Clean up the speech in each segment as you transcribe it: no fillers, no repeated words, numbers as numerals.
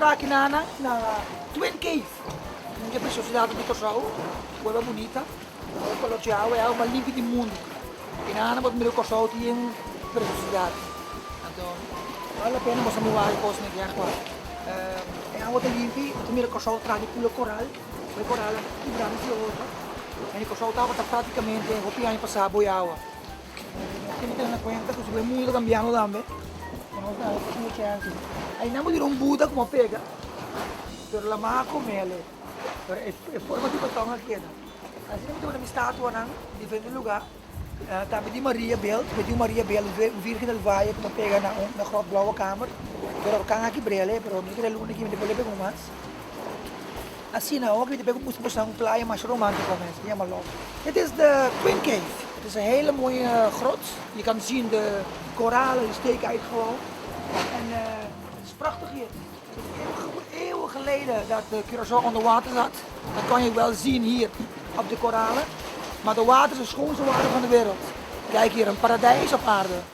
parar aqui na Twin Cave. Não é preciosidade de Kosovo, coisa bonita. É colocial, é uma limpa do mundo. E na Ana, o Kosovo tem preciosidade. Então, vale a pena você mudar a coisa aqui agora. É a outra limpa, o primeiro Kosovo traz o coral. O coral é grande e outro. E o Kosovo estava praticamente, o ano passado, boiava. Tem que ter na conta que se é muito cambiando também. Aí não vou um Buda como pega, pero la más com ele, é forma de botão aqui, assim não tem uma estátua não, diferente lugar, também de Maria Bel, Virgem del Valle como pega na grote blauwe kamer, pero kan aqui brele, pero não tem luna aqui, depois ele pega mais. Assim não, aqui ele pega uma praia mais romântica mesmo, helemaal leuk. Dit is de Twin Cave. Het is een hele mooie grot. Je kan zien de koralen, die steken uit gewoon. En het is prachtig hier. Eeuwen geleden dat de Curaçao onder water zat. Dat kan je wel zien hier op de koralen. Maar de water is het schoonste water van de wereld. Kijk hier, een paradijs op aarde.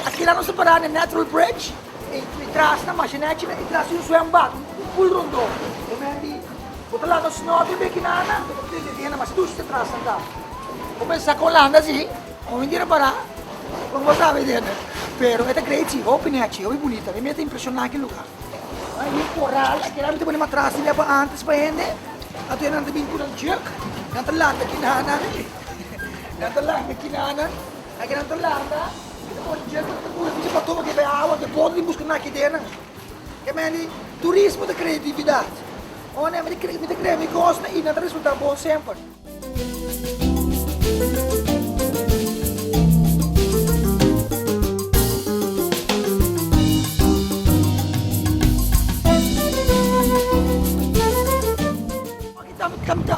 Aqui lá não separar na Natural Bridge, e traz na machinete e traz um zwembad, full rondô. Eu vendi, outro lado snow bem que nada, mas tu se traz andar. Eu penso com lá anda assim, ou me tira para, como você sabe dentro. Pero é great, open aqui, é bonita, me mete impressionar aquele lugar. Aí coral, aqui lá não tem uma traça leva antes para ele, até não tem por um jerk, não tem lá aqui nada, não tem lá aqui nada, aqui não tem lá. Você botou aqui a água, que pode buscar aqui dentro. Que é turismo de criatividade. Onde me creme gosta e não resulta bom sempre.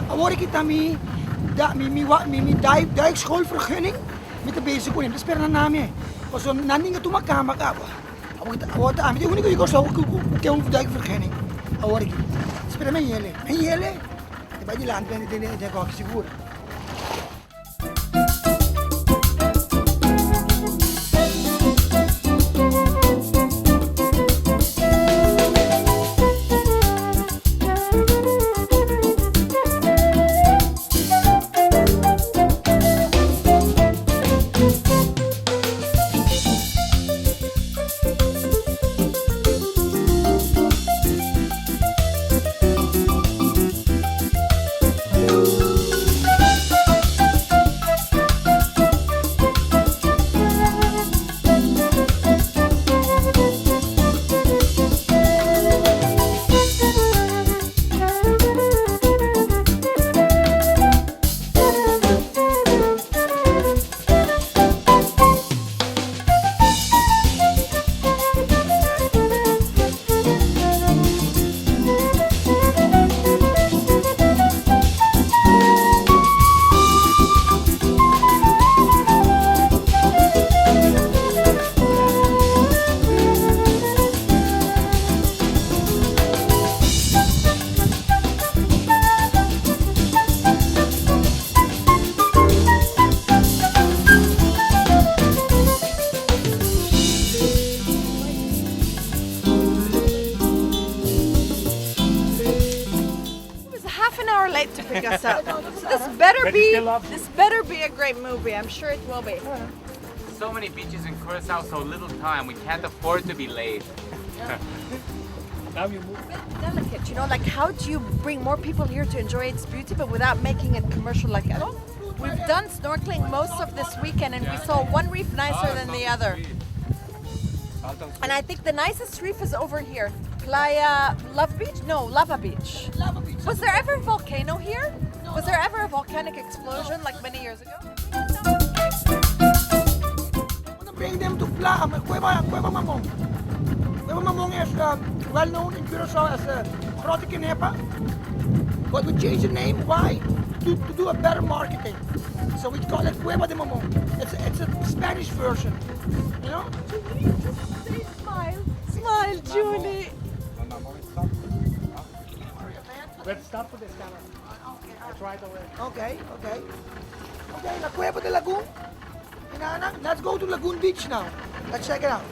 Hoor ik het aan mijn duikschoolvergunning met de bezig kon. Dat is per naam. Als we nanti nggak cuma kamar apa, awak ambil unik juga so que duikvergunning. Hoor ik. Spera me yele, de bij die landbouw de kok seguro. late to pick us up. So this better be a great movie. I'm sure it will be. So many beaches in Curacao, so little time. We can't afford to be late. Now you move. Delicate, you know, like how do you bring more people here to enjoy its beauty, but without making it commercial like that? We've done snorkeling most of this weekend, and we saw one reef nicer than the other. And I think the nicest reef is over here. Playa Love Beach? No, Lava Beach. Lava Beach. Was there ever a volcano here? Was there ever a volcanic explosion like many years ago? I'm gonna bring them to Cueva Mamong. Cueva Mamong is well known in Curacao as Grote Kinepa, but we changed the name. Why? To do a better marketing. So we call it Cueva de Mamong. It's a Spanish version, you know? Smile. Smile, Julie. Let's start with this camera. It's right away. Okay, La Cueva de Lagoon. Inana, let's go to Lagoon Beach now. Let's check it out.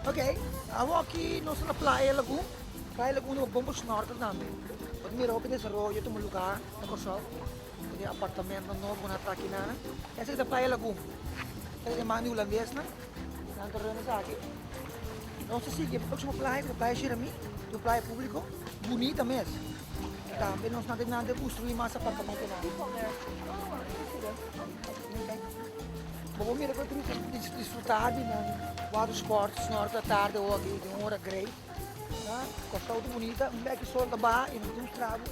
Okay, ako aqui nós na Playa Lagoon. Playa Lagoon vamos snorkel namin. Pag miro que nesse arroyo tem lugar na Corsol. Tem apartamento novo na aqui na. Essa é a Playa Lagoon. Essa é mani holandês na. Nang terreno sa aqui. Nós sigue próxima playa, a Playa Xirami, do playa público, bonita mesmo. Também nós não construir mais apartamento na. Vou mira que eu desfrutar de water sports, snorkel à tarde ou aqui de hora great. Costa muito bonita, um beco sol da barra e não tem um estrago,